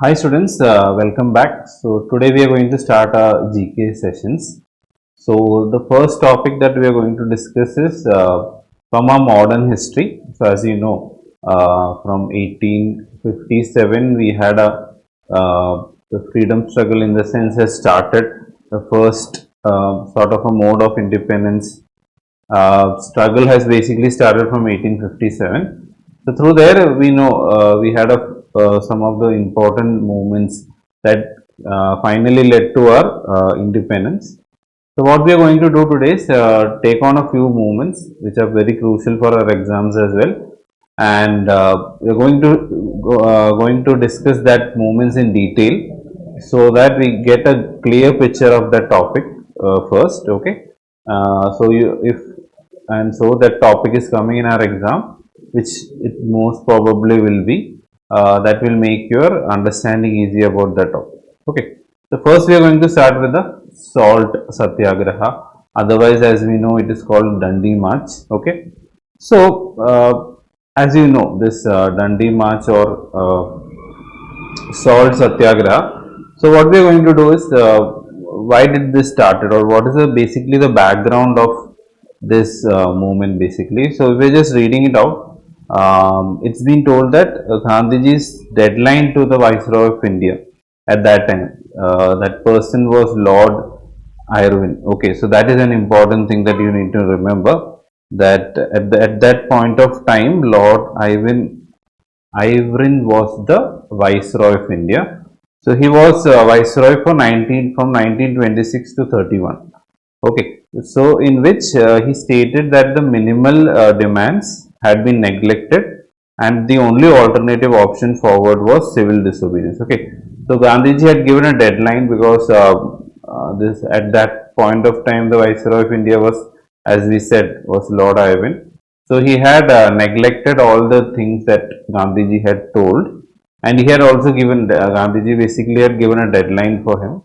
Hi students, welcome back. So today we are going to start our GK sessions. So the first topic that we are going to discuss is from our modern history. So as you know, from 1857 we had the freedom struggle in the sense has started. The first sort of a mode of independence struggle has basically started from 1857. So through there, we know we had some of the important movements that finally led to our independence. So what we are going to do today is take on a few movements which are very crucial for our exams as well, and we are going to discuss that movements in detail so that we get a clear picture of the topic first. Okay, so you if and so that topic is coming in our exam, which it most probably will be. That will make your understanding easy about the topic. Okay, so first we are going to start with the salt Satyagraha. Otherwise, as we know, it is called Dandi March. Okay, so as you know, this Dandi March or salt Satyagraha. So what we are going to do is why did this started, or what is basically the background of this movement basically. So we're just reading it out. It's been told that Gandhiji's deadline to the Viceroy of India at that time, that person was Lord Irwin. Okay, so that is an important thing that you need to remember, that at that point of time, Lord Irwin was the Viceroy of India. So he was Viceroy for 1926 to 31. Okay, so in which he stated that the minimal demands had been neglected and the only alternative option forward was civil disobedience. Okay, so Gandhiji had given a deadline because this at that point of time the Viceroy of India was, as we said, was Lord Irwin. So he had neglected all the things that Gandhiji had told, and he had also given Gandhiji basically had given a deadline for him,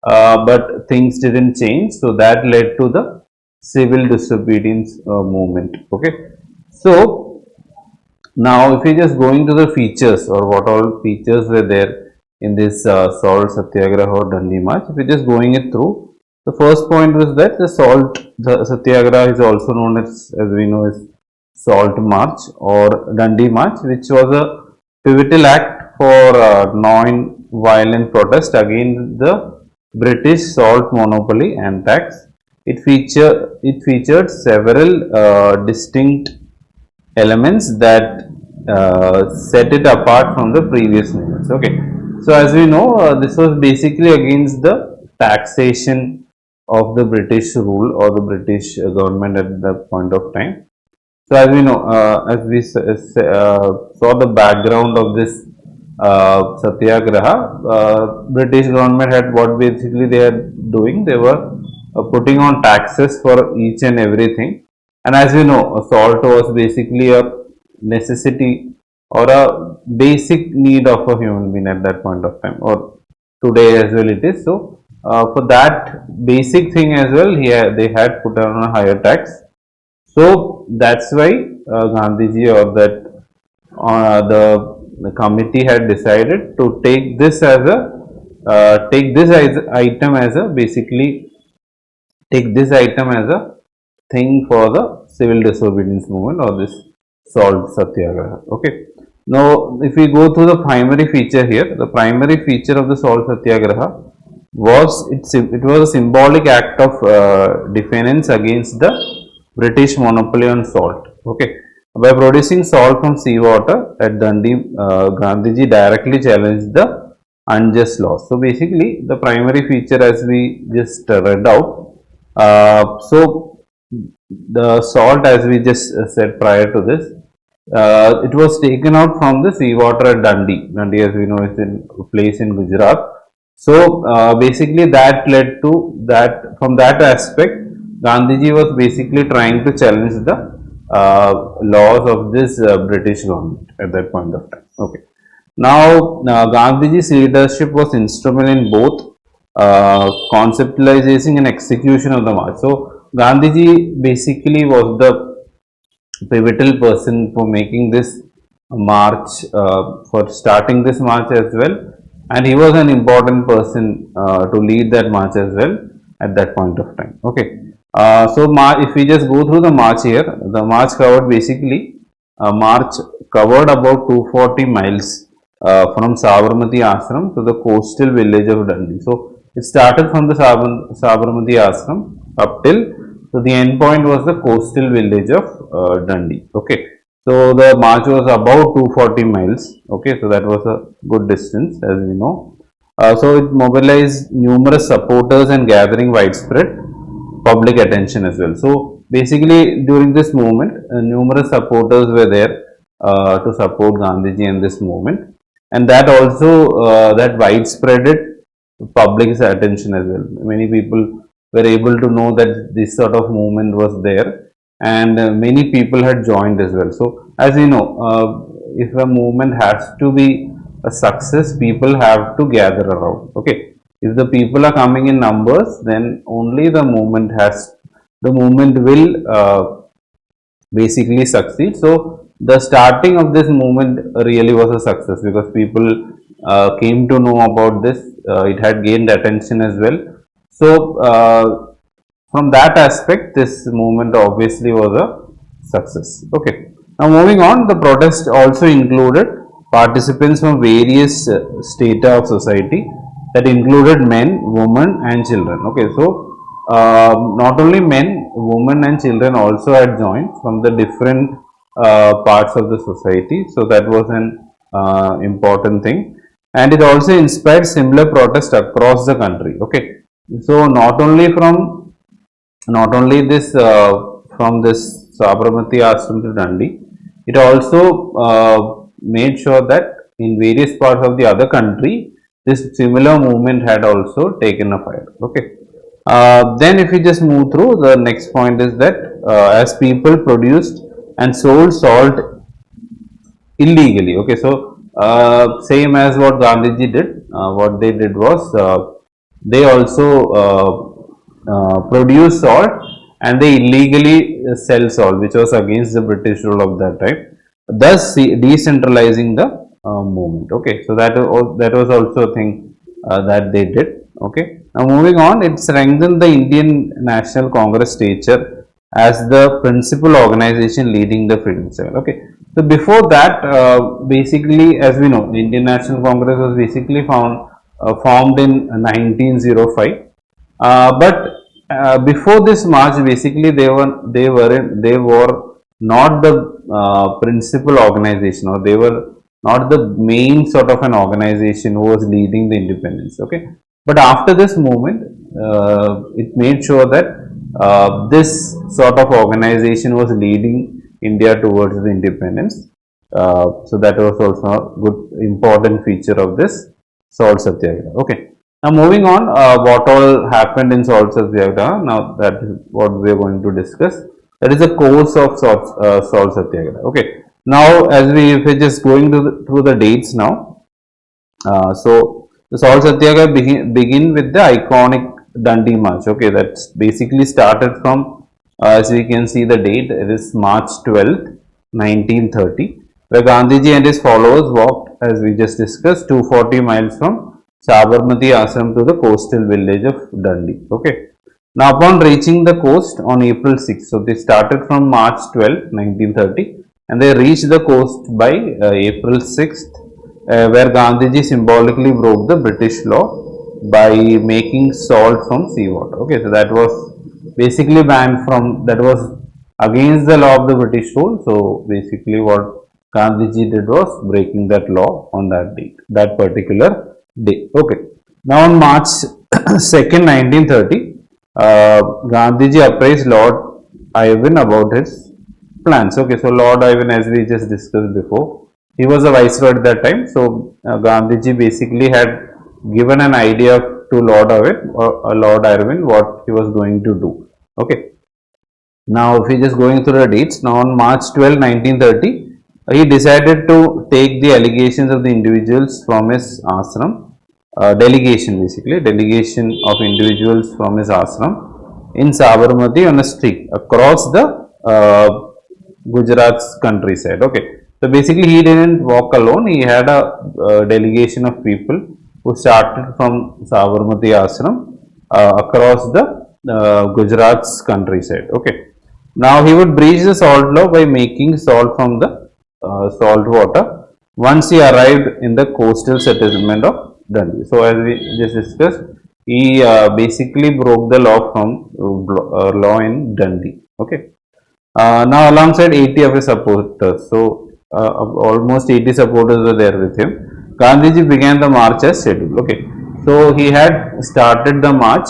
but things didn't change, so that led to the civil disobedience movement. Okay, so now if we just going to the features, or what all features were there in this salt Satyagraha or Dandi March, if we just going it through, the first point was that the Satyagraha is also known as we know as Salt March or Dandi March, which was a pivotal act for non-violent protest against the British salt monopoly and tax. It featured several distinct elements that set it apart from the previous movements. Okay, so as we know, this was basically against the taxation of the British rule or the British government at that point of time. So as we know, as we saw the background of this Satyagraha, British government had what basically they are doing. They were putting on taxes for each and everything. And as we know, salt was basically a necessity or a basic need of a human being at that point of time, or today as well it is. So for that basic thing as well, here they had put on a higher tax. So that's why Gandhiji or that the committee had decided to take this as item as a basically take this item as a thing for the civil disobedience movement or this salt satyagraha. Okay. Now, if we go through the primary feature here, the primary feature of the salt satyagraha was it was a symbolic act of defiance against the British monopoly on salt. Okay, by producing salt from seawater at Dundee, Gandhiji directly challenged the unjust laws. So basically, the primary feature, as we just read out, so the salt, as we just said prior to this, it was taken out from the seawater at Dundee. Dundee, as we know, is in a place in Gujarat. So basically, that led to that. From that aspect, Gandhiji was basically trying to challenge the laws of this British government at that point of time. Okay. Now, Gandhiji's leadership was instrumental in both conceptualizing and execution of the march. So, Gandhiji basically was the pivotal person for making this march, for starting this march as well. and he was an important person to lead that march as well at that point of time. Okay, if we just go through the march here, the march covered basically march covered about 240 miles from Sabarmati Ashram to the coastal village of Dundee. So it started from the Sabarmati Ashram up till, so the end point was the coastal village of Dundee. Okay, so the march was about 240 miles. Okay, so that was a good distance, as we know. So it mobilized numerous supporters and gathering widespread public attention as well. So basically, during this movement, numerous supporters were there to support Gandhiji in this movement, and that also that widespread public's attention as well. Many people were able to know that this sort of movement was there, and many people had joined as well. So as you know, if a movement has to be a success, people have to gather around. Okay, if the people are coming in numbers, then only the movement will basically succeed. So the starting of this movement really was a success because people came to know about this. It had gained attention as well. So from that aspect, this movement obviously was a success. Okay. Now moving on, the protest also included participants from various strata of society, that included men, women, and children. Okay, so not only men, women, and children also had joined from the different parts of the society. So that was an important thing, and it also inspired similar protests across the country. Okay, so not only this from this Sabarmati Ashram to Dundee, it also made sure that in various parts of the other country, this similar movement had also taken a fire. Okay. Then if we just move through, the next point is that as people produced and sold salt illegally. Okay, so same as what Gandhiji did, what they did was they also produce salt and they illegally sell salt, which was against the British rule of that time, thus decentralizing the movement. Okay, so that was also a thing that they did. Okay, now moving on, it strengthened the Indian National Congress stature as the principal organization leading the freedom struggle. Okay, so before that, basically, as we know, Indian National Congress was basically formed in 1905. But before this march, basically they were not the principal organization, or they were not the main sort of an organization who was leading the independence. Okay, but after this movement, it made sure that this sort of organization was leading India towards the independence. So that was also a good important feature of this salt satyagraha. Okay. Now moving on, what all happened in salt satyagraha? Now that is what we are going to discuss. That is a course of salt satyagraha. Okay. Now as if we're just going through the dates now. So the salt satyagraha begin with the iconic Dundee March. Okay, that's basically started from, as we can see the date, it is March 12th, 1930, where Gandhiji and his followers walked, as we just discussed, 240 miles from Sabarmati Ashram to the coastal village of Dundee. Okay. Now upon reaching the coast on April 6th, so they started from March 12th, 1930, and they reached the coast by April 6th, where Gandhiji symbolically broke the British law by making salt from seawater. Okay, so that was basically banned from, that was against the law of the British rule. So basically what Gandhiji did was breaking that law on that date, that particular day. Okay, now on March 2nd, 1930, Gandhiji apprised Lord Irwin about his plans. Okay, so Lord Irwin, as we just discussed before, he was a viceroy at that time. So Gandhiji basically had given an idea to Lord Irwin what he was going to do. Okay. Now, if we just going through the dates, now on March 12, 1930, he decided to take the allegations of the individuals from his ashram, delegation of individuals from his ashram in Sabarmati on a streak across the Gujarat's countryside. Okay, so basically he didn't walk alone. He had a delegation of people who started from Sabarmati Ashram across the Gujarat's countryside. Okay. Now he would breach the salt law by making salt from the salt water once he arrived in the coastal settlement of Dundee. So as we just discussed, he basically broke the law from law in Dundee. Okay. Now alongside 80 of his supporters, so almost 80 supporters were there with him. Gandhiji began the march as scheduled. Okay, so he had started the march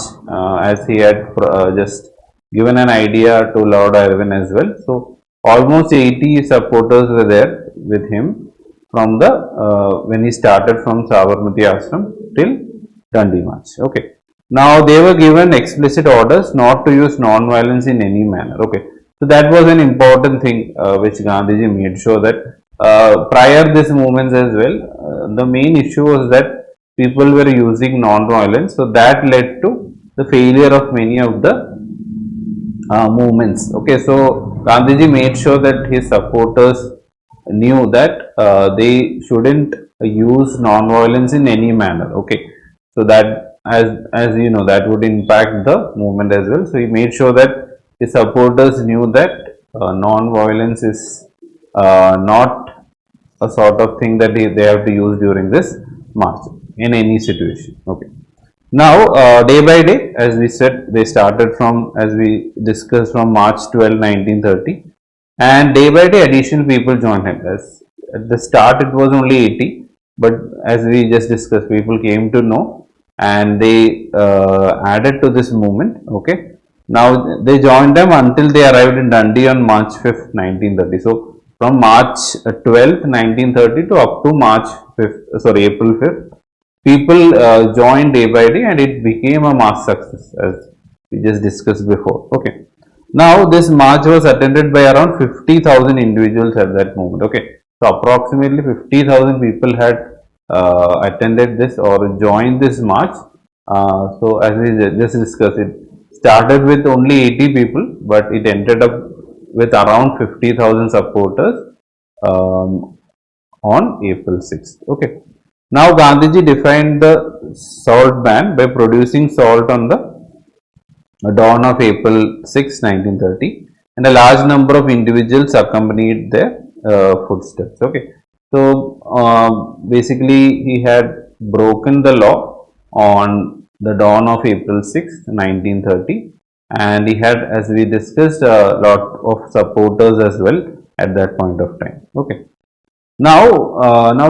as he had just given an idea to Lord Irwin as well. So almost 80 supporters were there with him from the when he started from Sabarmati Ashram till Dundee March. Okay. Now they were given explicit orders not to use non-violence in any manner. Okay. So that was an important thing which Gandhiji made sure that prior these movements as well, the main issue was that people were using non-violence. So that led to the failure of many of the movements. Okay, so Gandhiji made sure that his supporters knew that they shouldn't use non-violence in any manner. Okay, so that as you know that would impact the movement as well. So he made sure that his supporters knew that non-violence is not a sort of thing that they have to use during this march in any situation. Okay. Now, day by day, as we said, they started from, as we discussed, from March 12, 1930, and day by day, additional people joined him. As at the start, it was only 80, but as we just discussed, people came to know, and they added to this movement. Okay, now they joined them until they arrived in Dundee on March 5th, 1930. So from March 12th, 1930 to up to April 5th, people joined day by day and it became a mass success as we just discussed before. Okay. Now this march was attended by around 50,000 individuals at that moment. Okay. So approximately 50,000 people had attended this or joined this march. So as we just discussed, it started with only 80 people, but it ended up with around 50,000 supporters on April 6th. Okay. Now Gandhiji defined the salt ban by producing salt on the dawn of April 6, 1930, and a large number of individuals accompanied their footsteps. Okay, so basically he had broken the law on the dawn of April 6, 1930, and he had, as we discussed, a lot of supporters as well at that point of time. Okay. Now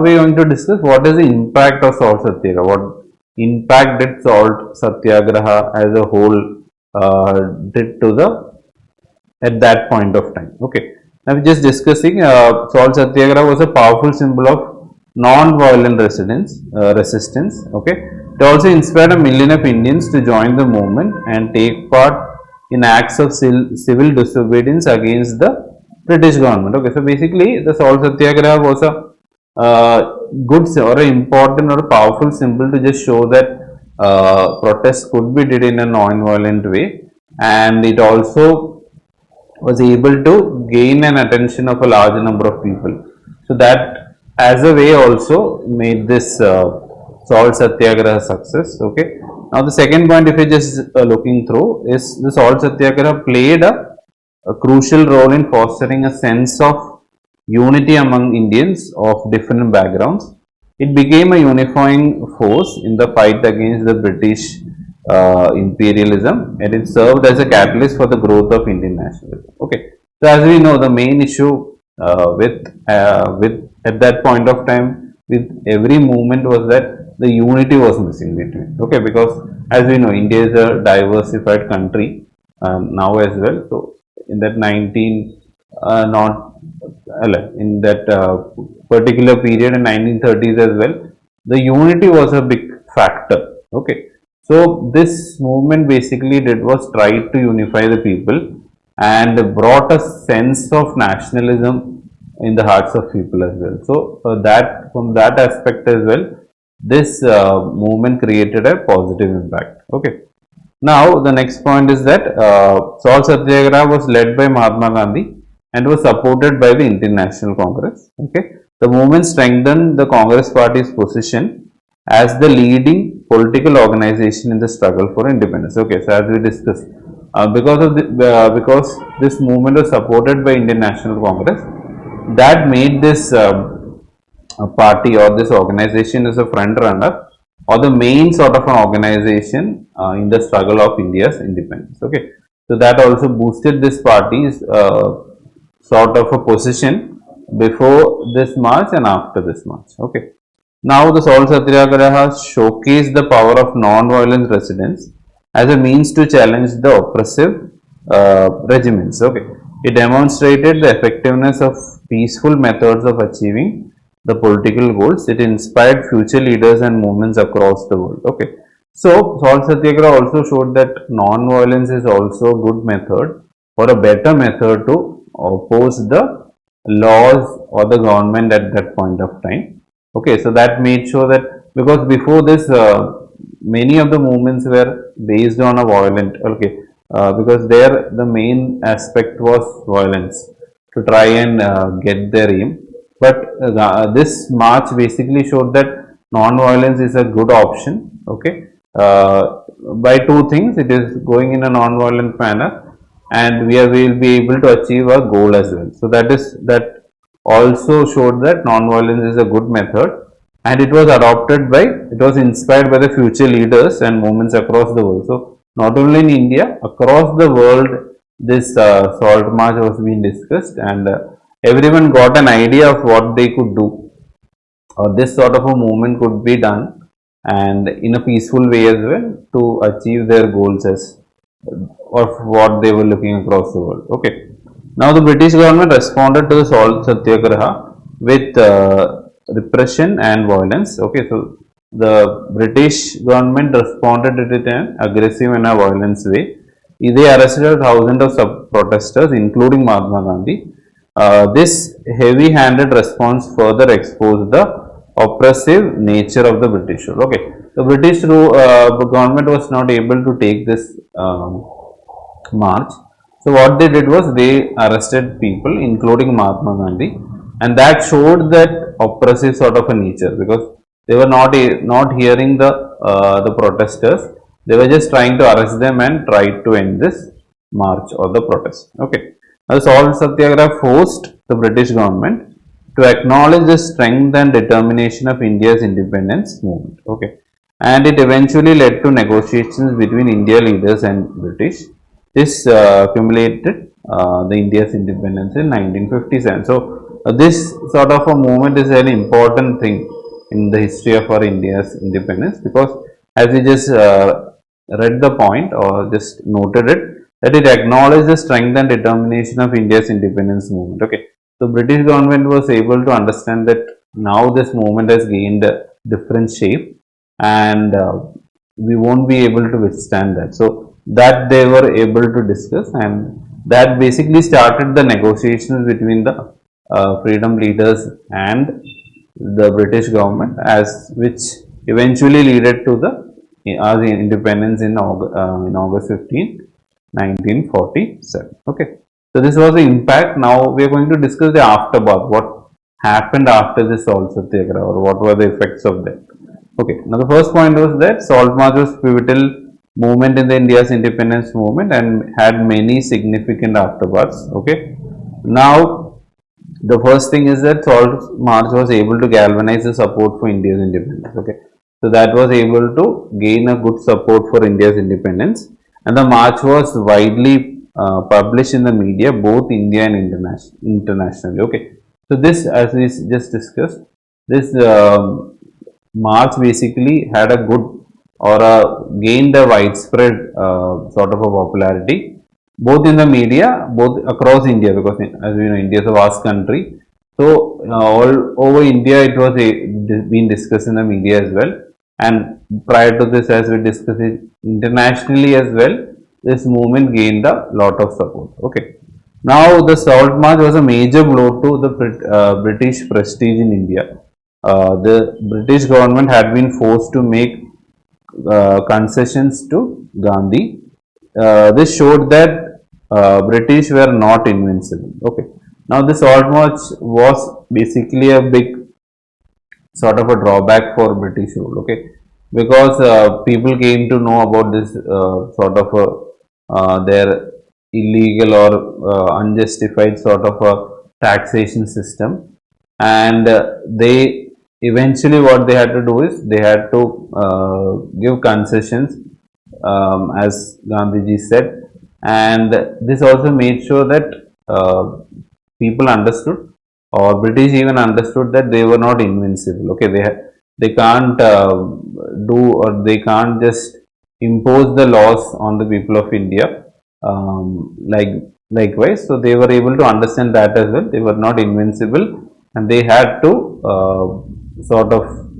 we are going to discuss what is the impact of salt satyagraha. What impact did salt satyagraha as a whole did to the at that point of time. Okay. Now we are just discussing salt satyagraha was a powerful symbol of non-violent resistance. Okay. It also inspired a million of Indians to join the movement and take part in acts of civil disobedience against the British government. Okay, so basically the salt satyagraha was a good or an important or a powerful symbol to just show that protests could be did in a non-violent way, and it also was able to gain an attention of a large number of people. So that as a way also made this salt satyagraha success. Okay. Now the second point, if you just looking through, is the salt satyagraha played a crucial role in fostering a sense of unity among Indians of different backgrounds. It became a unifying force in the fight against the British imperialism, and it served as a catalyst for the growth of Indian nationalism. Okay, so as we know, the main issue with at that point of time with every movement was that the unity was missing between. Okay, because as we know, India is a diversified country now as well. So in that 19 not in that particular period in 1930s as well, the unity was a big factor. Okay, so this movement basically did was try to unify the people and brought a sense of nationalism in the hearts of people as well. So that from that aspect as well, this movement created a positive impact. Okay. Now the next point is that Salt Satyagraha was led by Mahatma Gandhi and was supported by the Indian National Congress. Okay, the movement strengthened the Congress Party's position as the leading political organization in the struggle for independence. Okay, so as we discussed, because this movement was supported by Indian National Congress, that made this party or this organization as a front runner or the main sort of an organization in the struggle of India's independence. Okay, so that also boosted this party's sort of a position before this march and after this march. Okay, now the Salt Satyagraha showcased the power of non-violent resistance as a means to challenge the oppressive regiments. Okay, it demonstrated the effectiveness of peaceful methods of achieving the political goals. It inspired future leaders and movements across the world. Okay, so Salt Satyagraha also showed that non-violence is also a good method or a better method to oppose the laws or the government at that point of time. Okay, so that made sure that because before this, many of the movements were based on a violent. Okay, because there the main aspect was violence to try and get their aim. But this march basically showed that non-violence is a good option. Okay, by two things, it is going in a non-violent manner, and we will be able to achieve a goal as well. So that also showed that non-violence is a good method, and it was it was inspired by the future leaders and movements across the world. So not only in India, across the world, this salt march was being discussed, and everyone got an idea of what they could do, or this sort of a movement could be done, and in a peaceful way as well to achieve their goals as of what they were looking across the world. Okay. Now the British government responded to the Salt Satyagraha with repression and violence. Okay, so the British government responded to it in an aggressive and a violence way. They arrested thousands of protesters, including Mahatma Gandhi. This heavy-handed response further exposed the oppressive nature of the British rule. Okay, the British government was not able to take this march. So what they did was they arrested people, including Mahatma Gandhi, and that showed that oppressive sort of a nature because they were not hearing the protesters. They were just trying to arrest them and try to end this march or the protest. Okay. Now, Salt Satyagraha forced the British government to acknowledge the strength and determination of India's independence movement. Okay, and it eventually led to negotiations between India leaders and British. This accumulated the India's independence in 1957. So this sort of a movement is an important thing in the history of our India's independence because as we just read the point or just noted it, that it acknowledged the strength and determination of India's independence movement. Okay, so British government was able to understand that now this movement has gained a different shape and we won't be able to withstand that. So that they were able to discuss, and that basically started the negotiations between the freedom leaders and the British government, as which eventually led to the independence in August 15, 1947. Okay, so this was the impact. Now we are going to discuss the aftermath. What happened after the Salt Satyagraha, or what were the effects of that? Okay, now the first point was that Salt March was pivotal movement in the India's independence movement and had many significant aftermaths. Okay, now the first thing is that Salt March was able to galvanize the support for India's independence. Okay, so that was able to gain a good support for India's independence, and the march was widely published in the media, both India and internationally. Okay, so this, as we just discussed, this march basically had a good or gained a widespread sort of a popularity both in the media, both across India, because as we know, India is a vast country. So all over India, it was being discussed in the media as well. And prior to this, as we discussed it internationally as well, this movement gained a lot of support. Okay. Now, the Salt March was a major blow to the British prestige in India. The British government had been forced to make concessions to Gandhi. This showed that British were not invincible. Okay. Now this Salt March was basically a big sort of a drawback for British rule. Okay, because people came to know about this sort of their illegal or unjustified sort of a taxation system, and they eventually what they had to do is they had to give concessions, as Gandhiji said, and this also made sure that people understood, or British even understood, that they were not invincible. Okay, they can't do, or they can't just impose the laws on the people of India. Likewise, so they were able to understand that as well. They were not invincible, and they had to sort of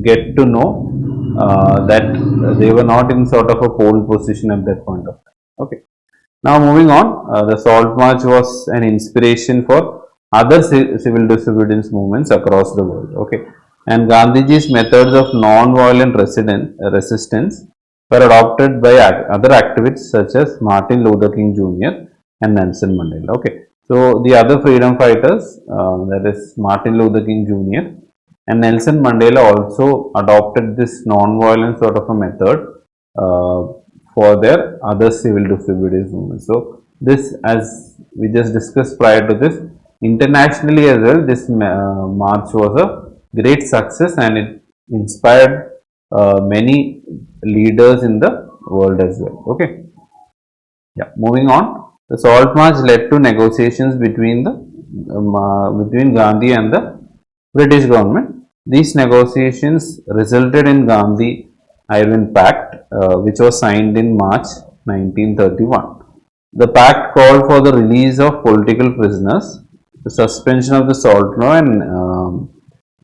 get to know that they were not in sort of a pole position at that point of time. Okay. Now moving on, the Salt March was an inspiration for other civil disobedience movements across the world. Okay, and Gandhiji's methods of non-violent resistance were adopted by other activists such as Martin Luther King Jr. and Nelson Mandela. Okay, so the other freedom fighters, that is Martin Luther King Jr. and Nelson Mandela, also adopted this non-violent sort of a method for their other civil disobedience movements. So this, as we just discussed prior to this, internationally as well, this march was a great success, and it inspired many leaders in the world as well. Okay. Yeah. Moving on, the Salt March led to negotiations between between Gandhi and the British government. These negotiations resulted in Gandhi-Irwin Pact, which was signed in March 1931. The pact called for the release of political prisoners, the suspension of the salt law,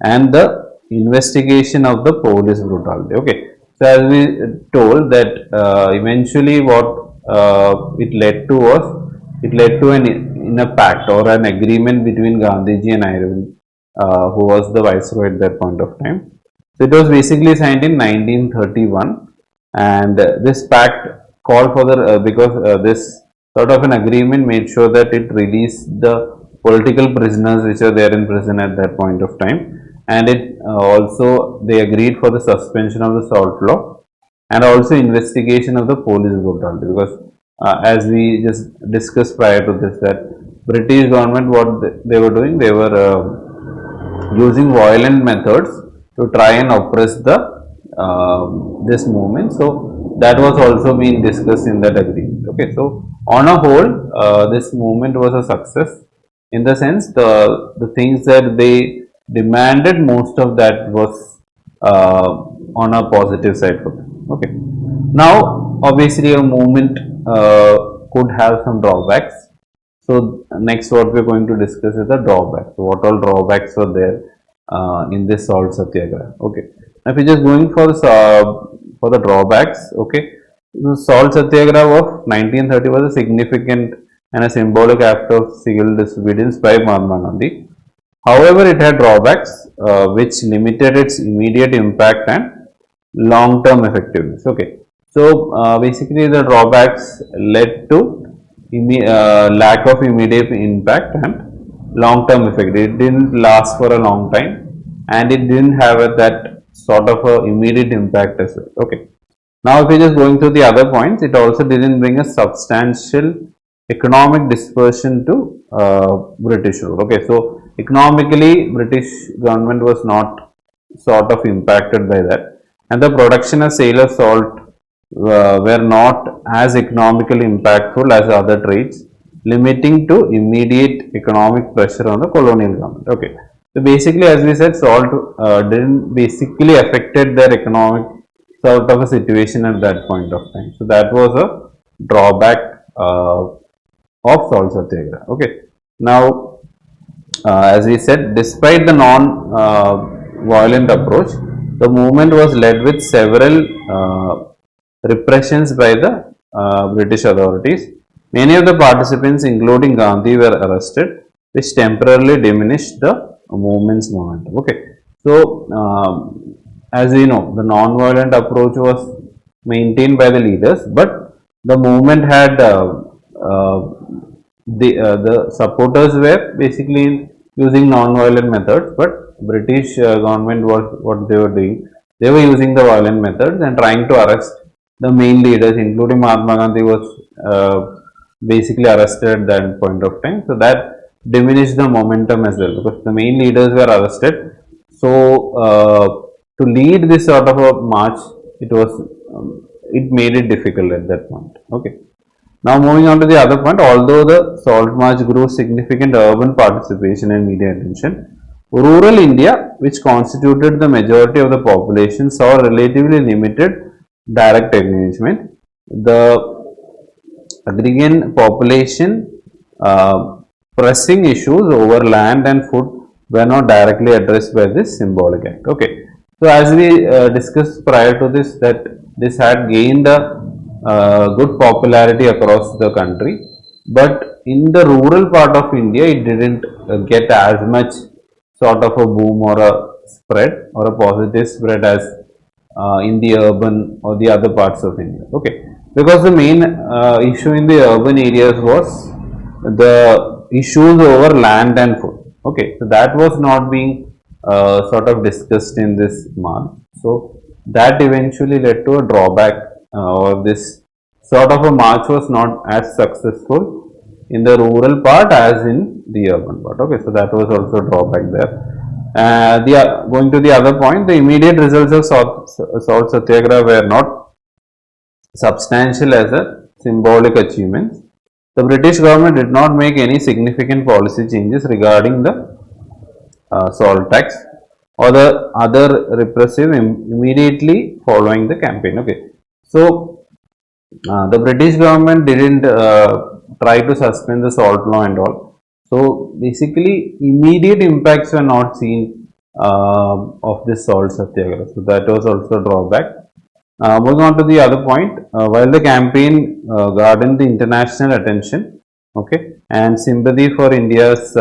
and the investigation of the police brutality. Okay, so as we told that eventually what it led to an in a pact or an agreement between Gandhiji and Irwin, who was the viceroy at that point of time. So it was basically signed in 1931, and this pact called for the because this sort of an agreement made sure that it released the political prisoners which are there in prison at that point of time, and it also they agreed for the suspension of the salt law and also investigation of the police brutality, because as we just discussed prior to this, that British government, what they were doing, they were using violent methods to try and oppress the this movement. So that was also being discussed in that agreement. Okay, so on a whole, this movement was a success, in the sense the things that they demanded, most of that was on a positive side for them. Okay, now obviously a movement could have some drawbacks. So next what we are going to discuss is the drawbacks. So what all drawbacks were there in this salt satyagraha. Okay, now if you just going for the drawbacks, okay, the salt satyagraha of 1930 was a significant and a symbolic act of civil disobedience by Mahatma Gandhi. However, it had drawbacks which limited its immediate impact and long-term effectiveness. Okay, so basically the drawbacks led to lack of immediate impact and long-term effect. It didn't last for a long time, and it didn't have that sort of a immediate impact as well. Okay. Now, if we just going through the other points, it also didn't bring a substantial economic dispersion to British rule. Okay, so economically, British government was not sort of impacted by that, and the production of sailor salt were not as economically impactful as other trades, limiting to immediate economic pressure on the colonial government. Okay, so basically, as we said, salt didn't basically affected their economic sort of a situation at that point of time. So that was a drawback of salt satyagraha. Okay, now as we said, despite the non-violent approach, the movement was led with several repressions by the British authorities. Many of the participants, including Gandhi, were arrested, which temporarily diminished the movement's momentum. Okay, so as we know, the non-violent approach was maintained by the leaders, but the movement had the supporters were basically using non-violent methods, but British government was what they were doing. They were using the violent methods and trying to arrest the main leaders, including Mahatma Gandhi was basically arrested at that point of time. So that diminished the momentum as well because the main leaders were arrested. So to lead this sort of a march, it was it made it difficult at that point. Okay. Now moving on to the other point, although the Salt March grew significant urban participation and media attention, rural India, which constituted the majority of the population, saw relatively limited direct engagement. The agrarian population pressing issues over land and food were not directly addressed by this symbolic act. Okay, so as we discussed prior to this, that this had gained a good popularity across the country, but in the rural part of India, it didn't get as much sort of a boom or a spread or a positive spread as in the urban or the other parts of India. Okay, because the main issue in the urban areas was the issues over land and food. Okay, so that was not being sort of discussed in this march. So that eventually led to a drawback or this sort of a march was not as successful in the rural part as in the urban part. Okay, so that was also a drawback there. Going to the other point, the immediate results of Salt Satyagraha were not substantial as a symbolic achievement. The British government did not make any significant policy changes regarding the salt tax or the other repressive immediately following the campaign. Okay, so the British government didn't try to suspend the salt law and all. So basically, immediate impacts were not seen of this salt satyagraha. So that was also a drawback. Moving on to the other point, while the campaign garnered the international attention, okay, and sympathy for India's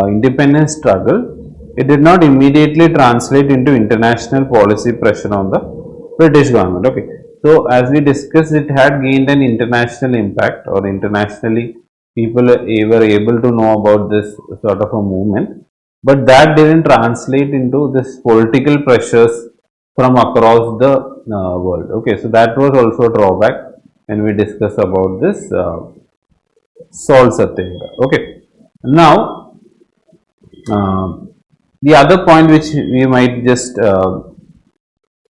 independence struggle, it did not immediately translate into international policy pressure on the British government. Okay, so as we discussed, it had gained an international impact, or internationally people were able to know about this sort of a movement, but that didn't translate into this political pressures from across the world. Okay, so that was also a drawback when we discuss about this salt satyagraha. Okay, now the other point which we might just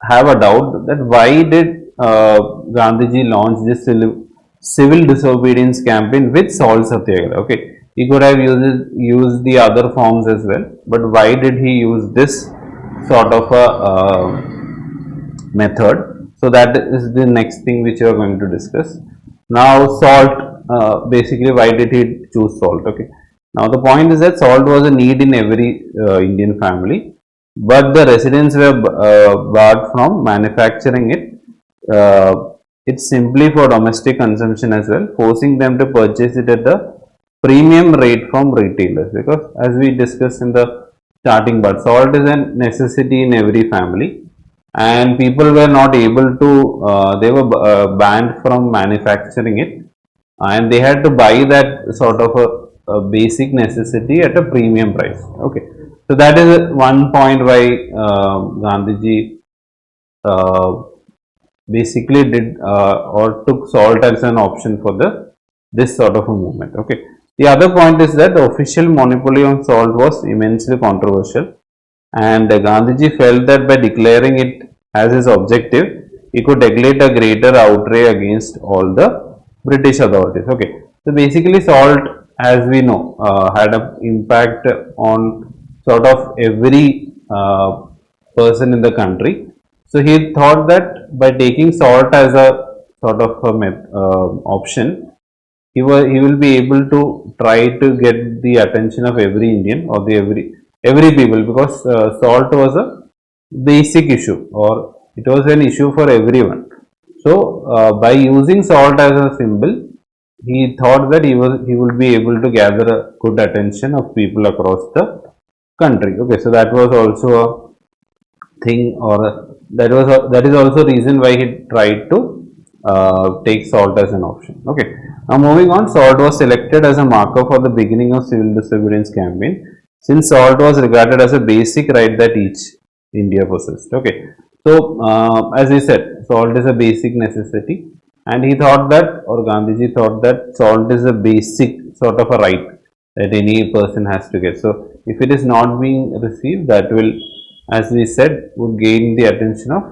have a doubt, that why did Gandhiji launch this civil disobedience campaign with salt satyagraha? Okay, he could have used the other forms as well, but why did he use this sort of a method? So that is the next thing which we are going to discuss. Now salt, basically why did he choose salt? Okay, now the point is that salt was a need in every Indian family, but the residents were barred from manufacturing it. It's simply for domestic consumption as well, forcing them to purchase it at the premium rate from retailers, because as we discussed in the starting part, salt is a necessity in every family, and people were not able to, they were banned from manufacturing it, and they had to buy that sort of a basic necessity at a premium price. Okay, so that is one point why Gandhiji basically did or took salt as an option for this sort of a movement. Okay, the other point is that the official monopoly on salt was immensely controversial, and Gandhiji felt that by declaring it as his objective, he could negate a greater outrage against all the British authorities. Okay, so basically salt, as we know, had an impact on sort of every person in the country. So he thought that by taking salt as a sort of a option, he will be able to try to get the attention of every Indian or the every people, because salt was a basic issue, or it was an issue for everyone. So by using salt as a symbol, he thought that he would be able to gather a good attention of people across the country. Okay, so that was also a thing, or that is also reason why he tried to take salt as an option. Okay, now moving on, salt was selected as a marker for the beginning of civil disobedience campaign. since salt was regarded as a basic right that each India possessed. Okay, so as he said, salt is a basic necessity, and he thought that, or Gandhiji thought that salt is a basic sort of a right that any person has to get. So if it is not being received, that will, as we said, would gain the attention of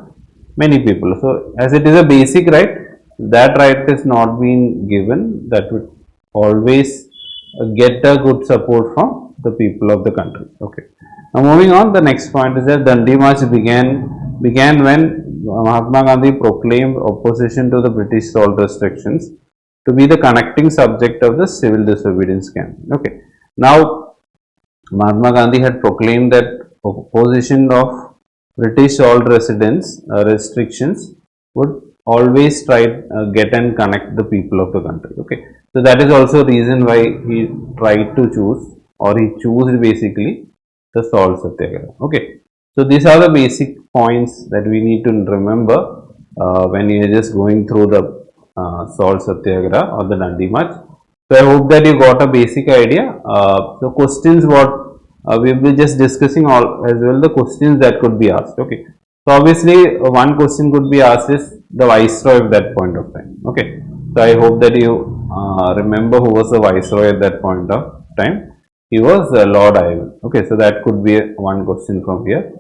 many people. So as it is a basic right, that right is not being given, that would always get a good support from the people of the country. Okay. Now moving on, the next point is that Dandi March began when Mahatma Gandhi proclaimed opposition to the British salt restrictions to be the connecting subject of the civil disobedience campaign. Okay. Now Mahatma Gandhi had proclaimed that opposition of British all residents restrictions would always try get and connect the people of the country. Okay, so that is also reason why he tried to choose, or he chose basically the salt satyagraha. Okay, so these are the basic points that we need to remember when you are just going through the salt satyagraha or the Dandi March. So I hope that you got a basic idea. So questions what we will be just discussing all as well, the questions that could be asked. Okay. So obviously one question could be asked is the viceroy at that point of time. Okay. So I hope that you remember who was the viceroy at that point of time. He was Lord Ivan. Okay. So that could be one question from here.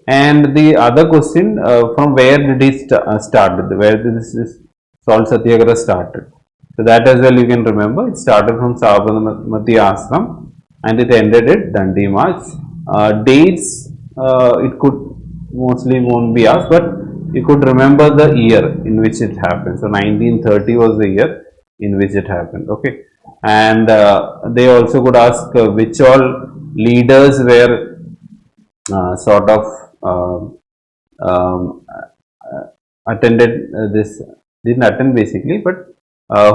And the other question, from where did he start? Where did this salt satyagraha started? So that as well you can remember. It started from Sabarmati Ashram and it ended at Dandi March. Dates, it could mostly won't be asked, but you could remember the year in which it happened. So 1930 was the year in which it happened. Okay, and they also could ask which all leaders were sort of um, attended this, didn't attend basically, but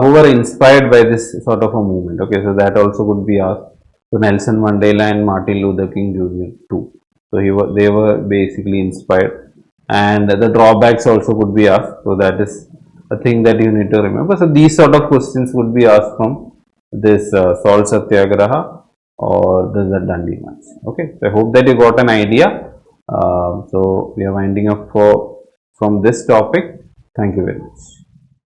who were inspired by this sort of a movement. Okay, so that also could be asked. So Nelson Mandela and Martin Luther King Jr. too. So they were basically inspired, and the drawbacks also could be asked. So that is a thing that you need to remember. So these sort of questions would be asked from this salt satyagraha or the Dandi March. Okay, so I hope that you got an idea. So we are winding up from this topic. Thank you very much.